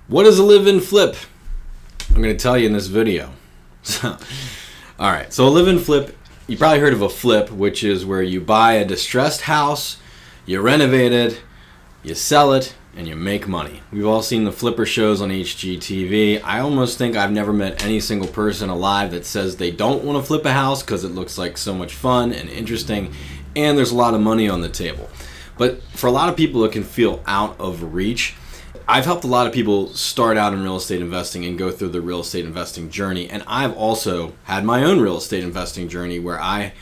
What is a live-in flip? I'm going to tell you in this video. Alright, so a live-in flip, you probably heard of a flip, which is where you buy a distressed house, you renovate it, you sell it, and you make money. We've all seen the flipper shows on HGTV. I almost think I've never met any single person alive that says they don't want to flip a house because it looks like so much fun and interesting, and there's a lot of money on the table. But for a lot of people, it can feel out of reach. I've helped a lot of people start out in real estate investing and go through the real estate investing journey, and I've also had my own real estate investing journey where I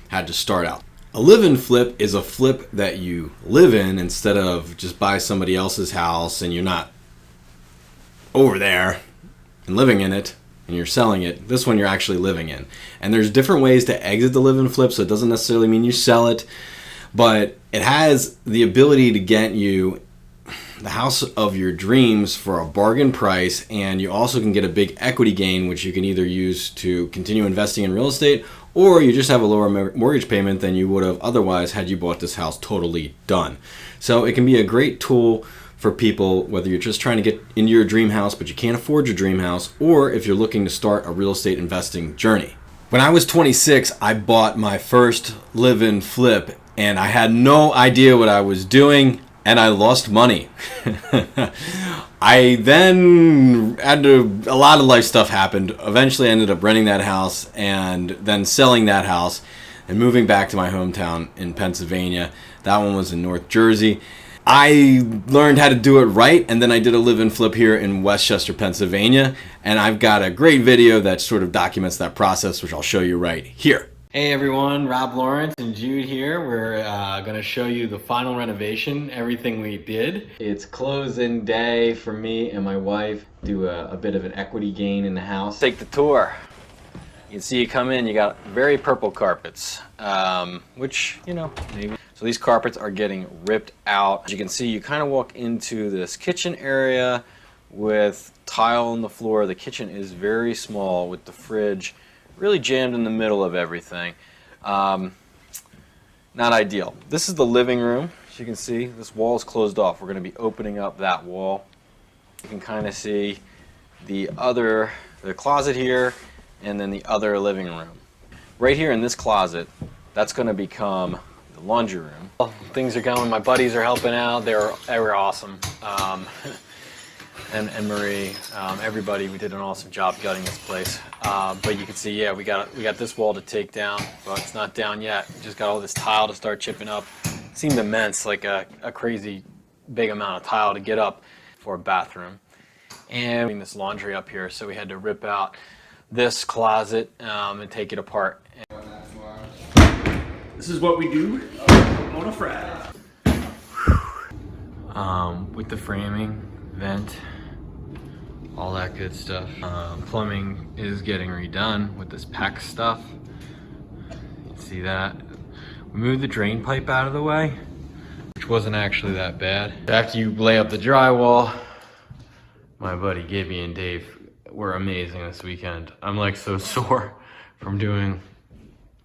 had to start out. A live-in flip is a flip that you live in instead of just buy somebody else's house and you're not over there and living in it and you're selling it. This one you're actually living in. And there's different ways to exit the live-in flip, so it doesn't necessarily mean you sell it, but it has the ability to get you the house of your dreams for a bargain price, and you also can get a big equity gain, which you can either use to continue investing in real estate, or you just have a lower mortgage payment than you would have otherwise had you bought this house totally done. So it can be a great tool for people, whether you're just trying to get into your dream house but you can't afford your dream house, or if you're looking to start a real estate investing journey. When I was 26, I bought my first live-in flip, and I had no idea what I was doing, and I lost money. I then a lot of life stuff happened. Eventually I ended up renting that house and then selling that house and moving back to my hometown in Pennsylvania. That one was in North Jersey. I learned how to do it right, and then I did a live-in flip here in Westchester, Pennsylvania, and I've got a great video that sort of documents that process, which I'll show you right here. Hey everyone, Rob Lawrence and Jude here. We're going to show you the final renovation, everything we did. It's closing day for me and my wife. Do a bit of an equity gain in the house. Take the tour. You can see you come in, you got very purple carpets, which, you know, maybe. So these carpets are getting ripped out. As you can see, you kind of walk into this kitchen area with tile on the floor. The kitchen is very small with the fridge really jammed in the middle of everything. Not ideal. This is the living room. As you can see, this wall is closed off. We're going to be opening up that wall. You can kind of see the closet here, and then the other living room. Right here in this closet, that's going to become the laundry room. Well, things are going. My buddies are helping out. They were awesome. And Marie, everybody, we did an awesome job gutting this place. But you can see, yeah, we got this wall to take down, but it's not down yet. We just got all this tile to start chipping up. It seemed immense, like a crazy big amount of tile to get up for a bathroom. And bring this laundry up here, so we had to rip out this closet and take it apart. This is what we do on a Friday. With the framing, vent, all that good stuff. Plumbing is getting redone with this PEX stuff. You can see that. We moved the drain pipe out of the way, which wasn't actually that bad. After you lay up the drywall, my buddy Gibby and Dave were amazing this weekend. I'm like so sore from doing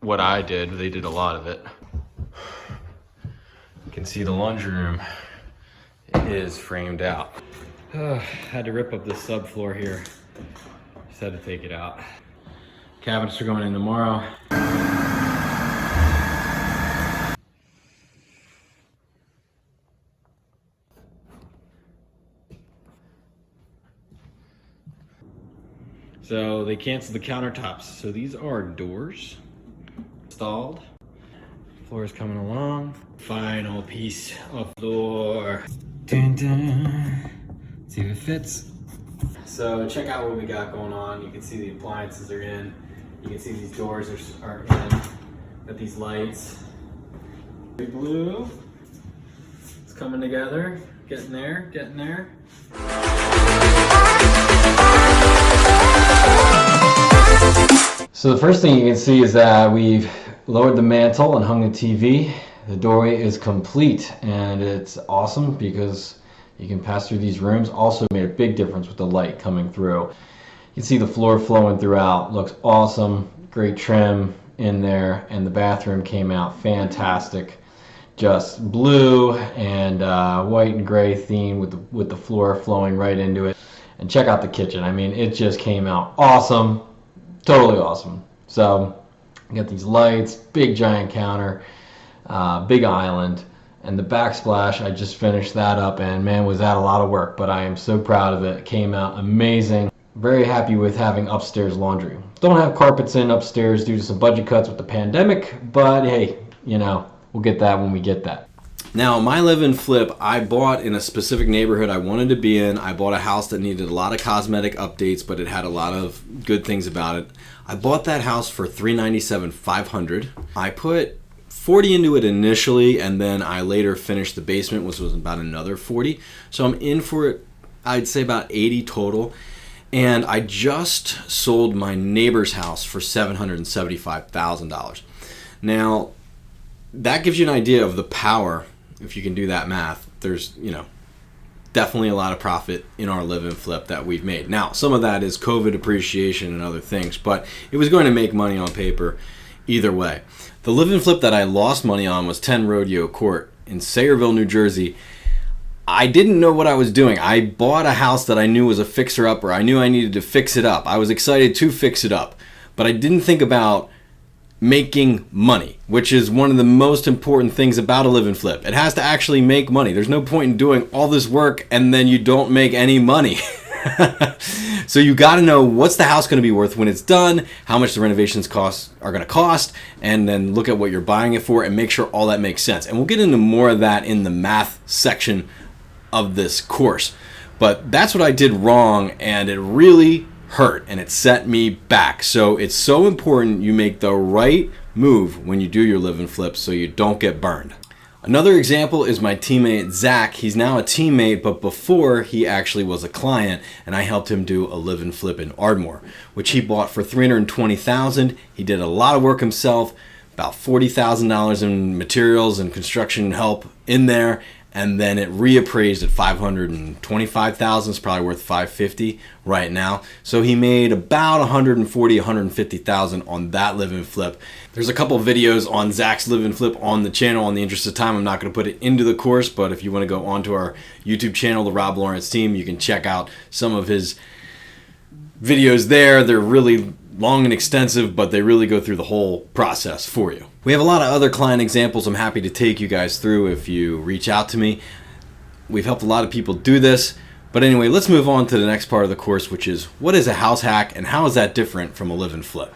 what I did. They did a lot of it. You can see the laundry room is framed out. Had to rip up the subfloor here. Just had to take it out. Cabinets are going in tomorrow. So they canceled the countertops. So these are doors installed. Floor is coming along. Final piece of floor. Dun, dun. See if it fits. So check out what we got going on. You can see the appliances are in. You can see these doors are in. Got these lights. Blue. It's coming together. Getting there, getting there. So the first thing you can see is that we've lowered the mantle and hung the TV. The doorway is complete, and it's awesome because you can pass through these rooms. Also made a big difference with the light coming through. You can see the floor flowing throughout. Looks awesome. Great trim in there, and the bathroom came out fantastic. just blue and white and gray theme with the floor flowing right into it. And check out the kitchen. I mean, it just came out awesome, totally awesome. So you got these lights, big giant counter, big island, and the backsplash. I just finished that up, and man, was that a lot of work, but I am so proud of it. It came out amazing. Very happy with having upstairs laundry. Don't have carpets in upstairs due to some budget cuts with the pandemic, but hey, you know, we'll get that when we get that. Now, my live-in flip, I bought in a specific neighborhood I wanted to be in. I bought a house that needed a lot of cosmetic updates, but it had a lot of good things about it. I bought that house for $397,500. I put $40 into it initially, and then I later finished the basement, which was about another $40. So I'm in for it, I'd say about $80 total. And I just sold my neighbor's house for $775,000. Now, that gives you an idea of the power. If you can do that math, there's, definitely a lot of profit in our live-in flip that we've made. Now, some of that is COVID appreciation and other things, but it was going to make money on paper either way. The live-in flip that I lost money on was 10 Rodeo Court in Sayreville, New Jersey. I didn't know what I was doing. I bought a house that I knew was a fixer-upper. I knew I needed to fix it up. I was excited to fix it up, but I didn't think about making money, which is one of the most important things about a live and flip. It has to actually make money. There's no point in doing all this work and then you don't make any money. So you got to know what's the house going to be worth when it's done, how much the renovations are going to cost, and then look at what you're buying it for and make sure all that makes sense. And we'll get into more of that in the math section of this course. But that's what I did wrong, and it really hurt and it set me back. So it's so important you make the right move when you do your live and flip so you don't get burned. Another example is my teammate Zach. He's now a teammate, but before he actually was a client, and I helped him do a live and flip in Ardmore, which he bought for $320,000. He did a lot of work himself, about $40,000 in materials and construction help in there. And then it reappraised at $525,000. It's probably worth $550 right now. So he made about $150,000 on that live and flip. There's a couple videos on Zach's live and flip on the channel. In the interest of time, I'm not going to put it into the course, but if you want to go onto our YouTube channel, the Rob Lawrence Team, you can check out some of his videos there. They're really long and extensive, but they really go through the whole process for you. We have a lot of other client examples I'm happy to take you guys through if you reach out to me. We've helped a lot of people do this. But anyway, let's move on to the next part of the course, which is what is a house hack and how is that different from a live and flip?